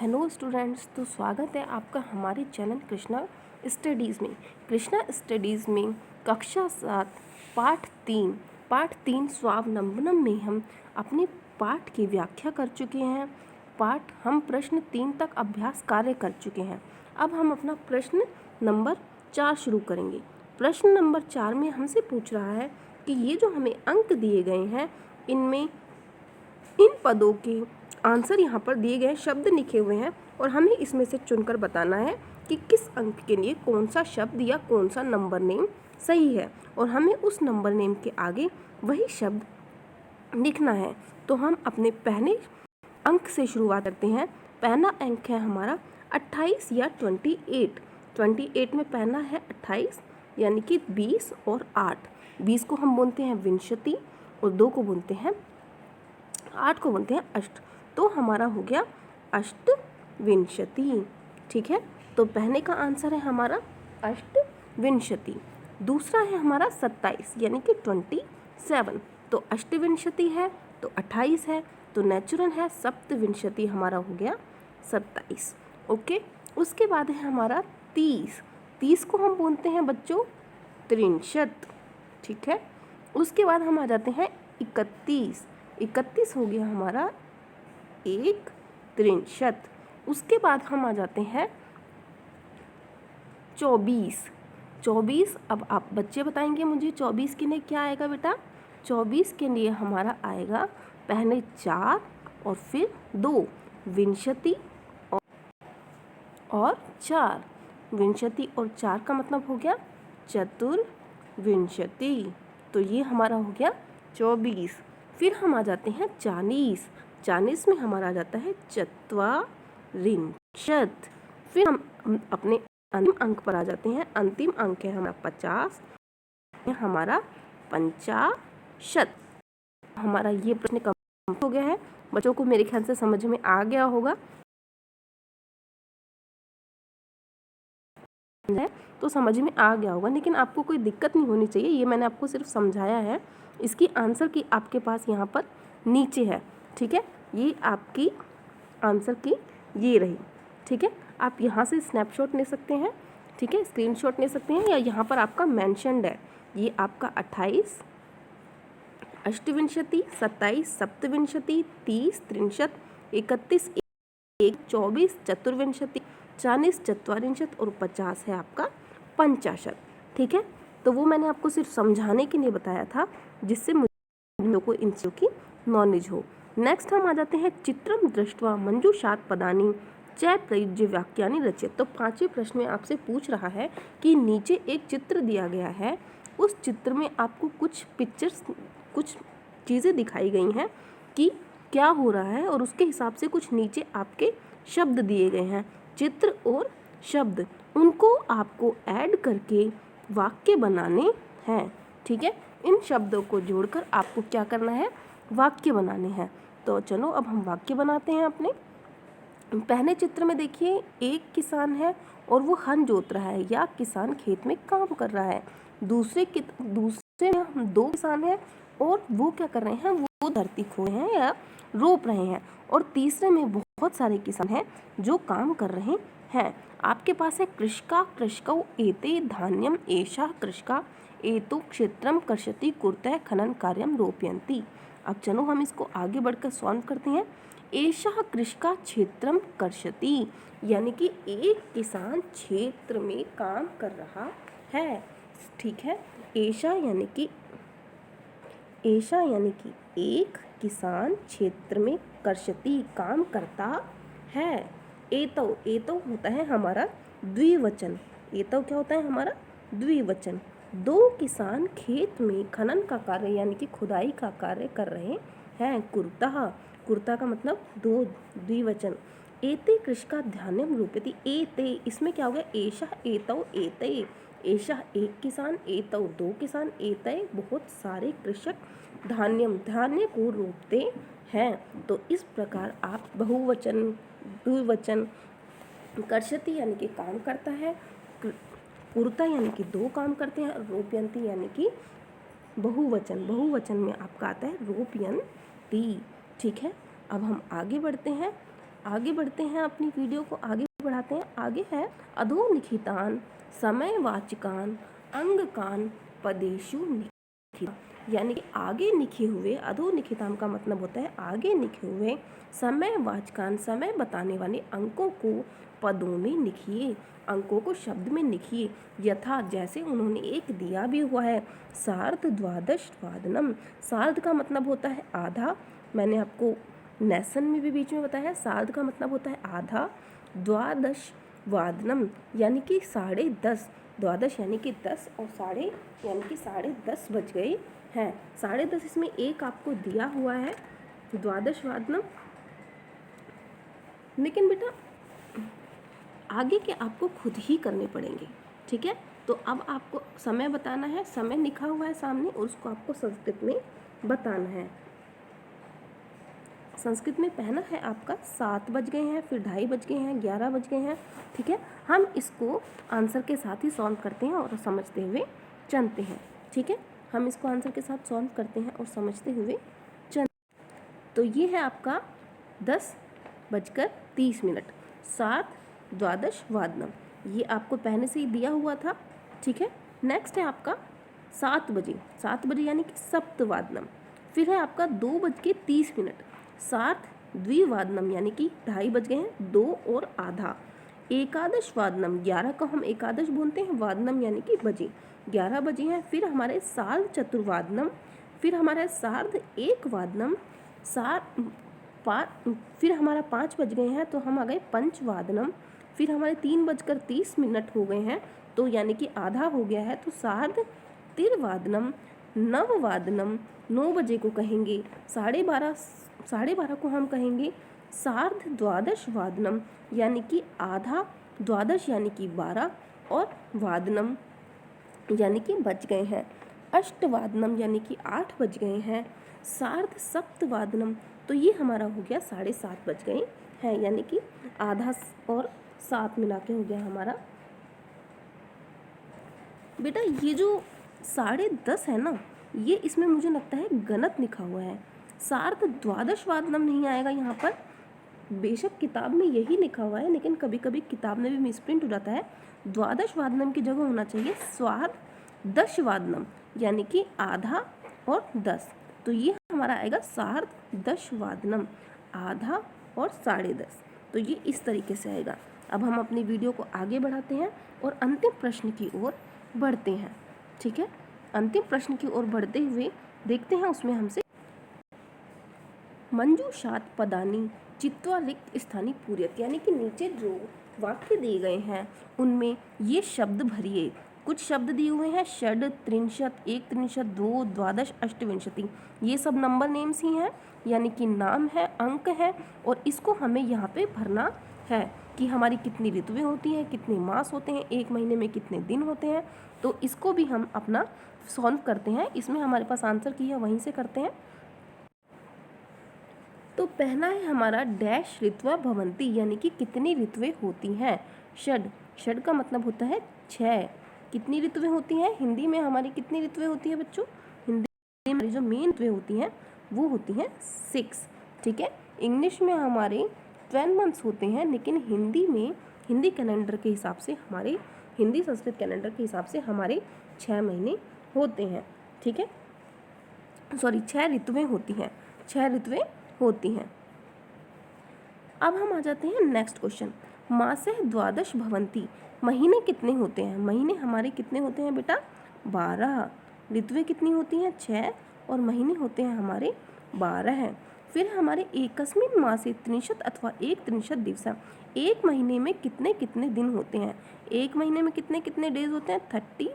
Hello students, तो स्वागत है आपका हमारे चैनल कृष्णा स्टडीज़ में। कृष्णा स्टडीज़ में कक्षा 7 पाठ 3 स्वावलंबनम में हम अपने पाठ की व्याख्या कर चुके हैं। हम प्रश्न 3 तक अभ्यास कार्य कर चुके हैं। अब हम अपना प्रश्न नंबर 4 शुरू करेंगे। प्रश्न नंबर 4 में हमसे पूछ रहा है कि ये जो हमें अंक दिए गए हैं, इनमें इन पदों के आंसर यहाँ पर दिए गए शब्द लिखे हुए हैं और हमें इसमें से चुनकर बताना है कि किस अंक के लिए कौन सा शब्द या कौन सा नंबर नेम सही है, और हमें उस नंबर नेम के आगे वही शब्द लिखना है। तो हम अपने पहले अंक से शुरुआत करते हैं। पहला अंक है हमारा 28 या 28 में पहला है 28 यानी कि 20 और 8। 20 को हम बोलते हैं विंशति और 2 को बोलते हैं 8 को बोलते हैं अष्ट। तो हमारा हो गया अष्टविंशति। ठीक है, तो पहले का आंसर है हमारा अष्टविंशति। दूसरा है हमारा 27 यानी कि 27। तो अष्टविंशति है तो 28 है, तो नेचुरल है सप्तविंशति, हमारा हो गया 27। ओके, उसके बाद है हमारा 30। 30 को हम बोलते हैं बच्चों त्रिंशत। ठीक है, उसके बाद हम आ जाते हैं 31। 31 हो गया हमारा एक त्रिंशत। उसके बाद हम आ जाते हैं 24। 24, अब आप बच्चे बताएंगे मुझे 24 के लिए क्या आएगा बेटा। 24 के लिए हमारा आएगा पहले 4 और फिर 2, विंशति और 4। विंशति और 4 का मतलब हो गया चतुर्विंशति। तो ये हमारा हो गया 24। फिर हम आ जाते हैं 40। 40 में हमारा आ जाता है चत्वारिंशत। फिर हम अपने अंतिम अंक पर आ जाते हैं। अंतिम अंक है हमारा 50, हमारा पंचाशत। हमारा ये प्रश्न कंप्लीट हो गया है। बच्चों को मेरे ख्याल से समझ में आ गया होगा, तो समझ में आ गया होगा, लेकिन आपको कोई दिक्कत नहीं होनी चाहिए। ये मैंने आपको सिर्फ समझाया है। इसकी आंसर की आपके पास यहाँ पर नीचे है। ठीक है, ये आपकी आंसर की ये रही। ठीक है, आप यहाँ से स्नैपशॉट ले सकते हैं। ठीक है, स्क्रीनशॉट ले सकते हैं, या यहाँ पर आपका मेंशन्ड है। ये आपका 28 अष्टविंशति, 27 सप्तविंशति, 30 त्रिंशत, 31 24 चतुर्विंशति, 40 चत्वारिंशत और 50 है आपका पंचाशत। ठीक है, तो वो मैंने आपको सिर्फ समझाने के लिए बताया था, जिससे मुझे को इन चीज़ों की नॉलेज हो। नेक्स्ट हम आ जाते हैं चित्रम दृष्ट्वा मंजूषात् पदानि च प्रयुज्य वाक्यानि रचयेत्। तो 5वें प्रश्न में आपसे पूछ रहा है कि नीचे एक चित्र दिया गया है, उस चित्र में आपको कुछ पिक्चर्स, कुछ चीज़ें दिखाई गई हैं कि क्या हो रहा है, और उसके हिसाब से कुछ नीचे आपके शब्द दिए गए हैं। चित्र और शब्द, उनको आपको ऐड करके वाक्य बनाने हैं। ठीक है, इन शब्दों को जोड़कर आपको क्या करना है, वाक्य बनाने हैं। तो चलो अब हम वाक्य बनाते हैं अपने। पहले चित्र में देखिए, एक किसान है और वो हल जोत रहा है, या किसान खेत में काम कर रहा है। दूसरे में हम 2 किसान हैं और वो क्या कर रहे हैं, वो धरती खो रहे हैं या रोप रहे हैं। और तीसरे में बहुत सारे किसान हैं जो काम कर रहे हैं। आपके पास है कृषका कृषकौ एते धान्यम एषा कृषका एतो क्षेत्रम कर्षति कुर्तः खनन कार्यम रोपयन्ति। अब चलो हम इसको आगे बढ़कर सॉल्व करते हैं। एषा कृषका क्षेत्रम कर्षति, यानी कि एक किसान क्षेत्र में काम कर रहा है। ठीक है, एषा यानी कि एक किसान क्षेत्र में कर्षति काम करता है। एतौ होता है हमारा द्विवचन। एतौ क्या होता है हमारा द्विवचन। 2 किसान खेत में खनन का कार्य यानी कि खुदाई का कार्य कर रहे हैं। कुर्ता का मतलब 2, द्विवचन। एते कृषका धान्यम रोपयति। एते, इसमें क्या हो गया, एषा एतौ एते। एषा एक किसान, एतौ 2 किसान, एते बहुत सारे कृषक धान्य को रोपते हैं। तो इस प्रकार आप बहुवचन, द्विवचन, कर्षति यानी कि काम करता है, कुर्ता यानी कि 2 काम करते हैं, रोपयन्ति यानी कि बहुवचन में आपका आता है रोपयन्ति। ठीक है, अब हम आगे बढ़ते हैं। आगे बढ़ते हैं, अपनी वीडियो को आगे बढ़ाते हैं। आगे है अधोनिखितान समयवाचकान अंगकान पदेषु निखिता, यानी कि आगे लिखे हुए, अधोनिखितान का मतलब होता है आगे लिखे हुए, समयवाचकान समय बताने वाले अंकों को पदों में लिखिए, अंकों को शब्द में लिखिए। यथा, जैसे उन्होंने एक दिया भी हुआ है, सार्ध द्वादश वादनम। सार्ध का मतलब होता है आधा, मैंने आपको लेसन में भी बीच में बताया। सार्ध का मतलब होता है आधा, द्वादश वादनम यानी कि 10:30, द्वादश यानी कि 10 और साढ़े यानी कि 10:30 बज गए हैं। 10:30 इसमें एक आपको दिया हुआ है द्वादश वादनम, लेकिन बेटा आगे के आपको खुद ही करने पड़ेंगे, ठीक है। तो अब आपको समय बताना है, समय लिखा हुआ है सामने और उसको आपको संस्कृत में बताना है। संस्कृत में पहला है आपका 7 बज गए हैं, फिर 2:30 बज गए हैं, 11 बज गए हैं, ठीक है। हम इसको आंसर के साथ ही सॉल्व करते हैं और समझते हुए चलते हैं, ठीक है। हम इसको आंसर के साथ सॉल्व करते हैं और समझते हुए चलते। तो ये है आपका 10:30, 7 द्वादश वादनम, ये आपको पहले से ही दिया हुआ था, ठीक है। नेक्स्ट है आपका 7 बजे, 7 बजे यानी कि सप्तवादनम। फिर है आपका 2:30, 7 द्विवादनम यानी कि 2:30 बज गए हैं, 2 और आधा। एकादश वादनम, 11 को हम एकादश बोलते हैं, वादनम यानी कि बजे, 11 बजे हैं। फिर हमारे सार्ध चतुर्वादनम, फिर हमारा सार्ध एक वादनम, फिर हमारा 5 बज गए हैं तो हम आ गए पंचवादनम। फिर हमारे 3:30 हो गए हैं, तो यानी कि आधा हो गया है, तो सार्ध तिर्वादनम। नववादनम 9 बजे को कहेंगे, 12:30 को हम कहेंगे सार्ध द्वादश वादनम, यानी कि आधा, द्वादश यानी कि 12 और वादनम यानी कि बज गए हैं। अष्टवादनम यानी कि 8 बज गए हैं। सार्ध सप्तवादनम, तो ये हमारा हो गया 7:30 बज गए हैं, यानी कि आधा और 7 मिला के हो गया हमारा। बेटा ये जो 10:30 है ना, ये इसमें मुझे लगता है गलत लिखा हुआ है, सार्ध द्वादश वादनम नहीं आएगा यहाँ पर। बेशक किताब में यही लिखा हुआ है, लेकिन कभी कभी किताब में भी मिसप्रिंट हो जाता है। द्वादश वादनम की जगह होना चाहिए स्वार्ध दश वादनम, यानी कि आधा और 10, तो ये हमारा आएगा सार्ध दश वादनम, आधा और 10:30, तो ये इस तरीके से आएगा। अब हम अपनी वीडियो को आगे बढ़ाते हैं और अंतिम प्रश्न की ओर बढ़ते हैं, ठीक है। अंतिम प्रश्न की ओर बढ़ते हुए देखते हैं उसमें हमसे मंजूषात पदानी चित्वा रिक्त स्थानी पूर्यत, यानी कि नीचे जो वाक्य दिए गए हैं उनमें ये शब्द भरिए। कुछ शब्द दिए हुए हैं षड, त्रिंशत, एक त्रिंशत, 2, द्वादश, अष्टविंशति, ये सब नंबर नेम्स ही हैं, यानी कि नाम है, अंक है, और इसको हमें यहाँ पे भरना है कि हमारी कितनी ऋतुएं होती हैं, कितने मास होते हैं, एक महीने में कितने दिन होते हैं। तो इसको भी हम अपना सॉल्व करते हैं, इसमें हमारे पास आंसर की है वहीं से करते हैं। तो पहला है हमारा डैश ऋत्वा भवंती, यानी कि कितनी ऋतुएं होती हैं। षड, षड का मतलब होता है 6, कितनी ऋतुएं होती हैं, हिंदी में हमारी कितनी ऋतुएं होती हैं बच्चों, हिंदी में जो मेन ऋतुएं होती हैं वो होती हैं 6, ठीक है। इंग्लिश में हमारे 12 मंथ्स होते हैं, लेकिन हिंदी में, हिंदी कैलेंडर के हिसाब से हमारे, हिंदी संस्कृत कैलेंडर के हिसाब से हमारे 6 महीने होते हैं, ठीक है। सॉरी 6 ऋतुएं होती हैं, 6 ऋतुएं होती हैं। अब हम आ जाते हैं नेक्स्ट क्वेश्चन, मासः द्वादश भवंती, महीने कितने होते हैं। महीने हमारे कितने होते हैं बेटा, 12। ऋतुएं कितनी होती हैं, 6, और महीने होते हैं हमारे 12। फिर हमारे एकस्मिन मासे त्रिंशत अथवा एक त्रिंशत दिवस, एक महीने में कितने कितने दिन होते हैं। एक महीने में कितने कितने डेज होते हैं, 30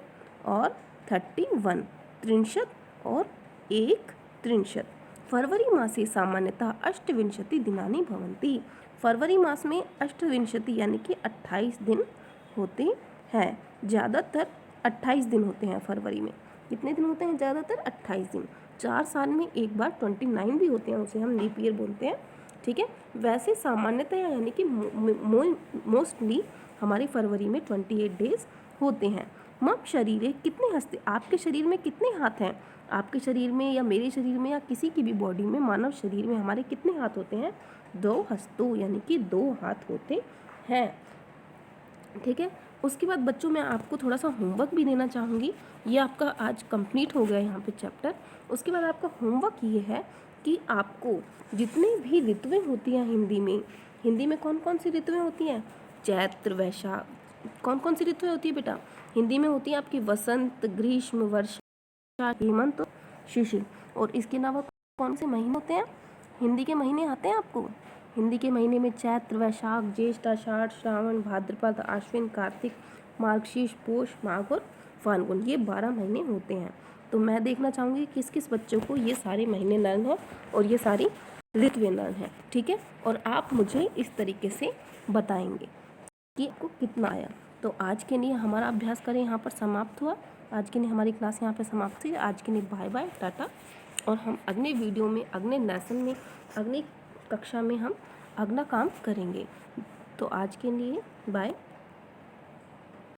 और 31, त्रिंशत और एक त्रिंशत। फरवरी मासे सामान्यतः अष्टविंशति दिनानि भवन्ति, फरवरी मास में अष्टविंशति यानी कि 28 दिन होते हैं, ज़्यादातर 28 दिन होते हैं फरवरी में। कितने दिन होते हैं, ज़्यादातर 28 दिन। 4 साल में एक बार 29 भी होते हैं, उसे हम लीप ईयर बोलते हैं, ठीक है। वैसे सामान्यतः यानी कि मोस्टली हमारी फरवरी में 28 डेज होते हैं। मम शरीर, कितने हस्ते, आपके शरीर में कितने हाथ हैं, आपके शरीर में या मेरे शरीर में या किसी की भी बॉडी में, मानव शरीर में हमारे कितने हाथ होते हैं, दो हस्तों यानी कि 2 हाथ होते हैं। ठीक है, उसके बाद बच्चों मैं आपको थोड़ा सा होमवर्क भी देना चाहूँगी। ये आपका आज कंप्लीट हो गया यहाँ पे चैप्टर। उसके बाद आपका होमवर्क ये है कि आपको जितनी भी ऋतुएं होती हैं हिंदी में कौन कौन सी ऋतुएं होती हैं? चैत्र, वैशाख। कौन कौन सी ऋतुएं होती है बेटा? हिंदी में होती है आपकी वसंत, ग्रीष्म, वर्षा, हेमंत और शिशिर। और इसके अलावा कौन से महीने होते हैं? हिंदी के महीने आते हैं आपको? हिंदी के महीने में चैत्र, वैशाख, ज्येष्ठ, आषाढ़, श्रावण, भाद्रपद, आश्विन, कार्तिक, मार्गशीर्ष, पौष, माघ और फाल्गुन, ये 12 महीने होते हैं। तो मैं देखना चाहूँगी किस किस बच्चों को ये सारे महीने लर्न है और ये सारी ऋतुएं लर्न है। ठीक है, और आप मुझे इस तरीके से बताएंगे कि आपको कितना आया। तो आज के लिए हमारा अभ्यास करें यहाँ पर समाप्त हुआ। आज के लिए हमारी क्लास यहाँ पर समाप्त हुई। आज के लिए बाय बाय, टाटा। और हम अगले वीडियो में, अगले लेसन में, अगली कक्षा में हम अगला काम करेंगे। तो आज के लिए बाय।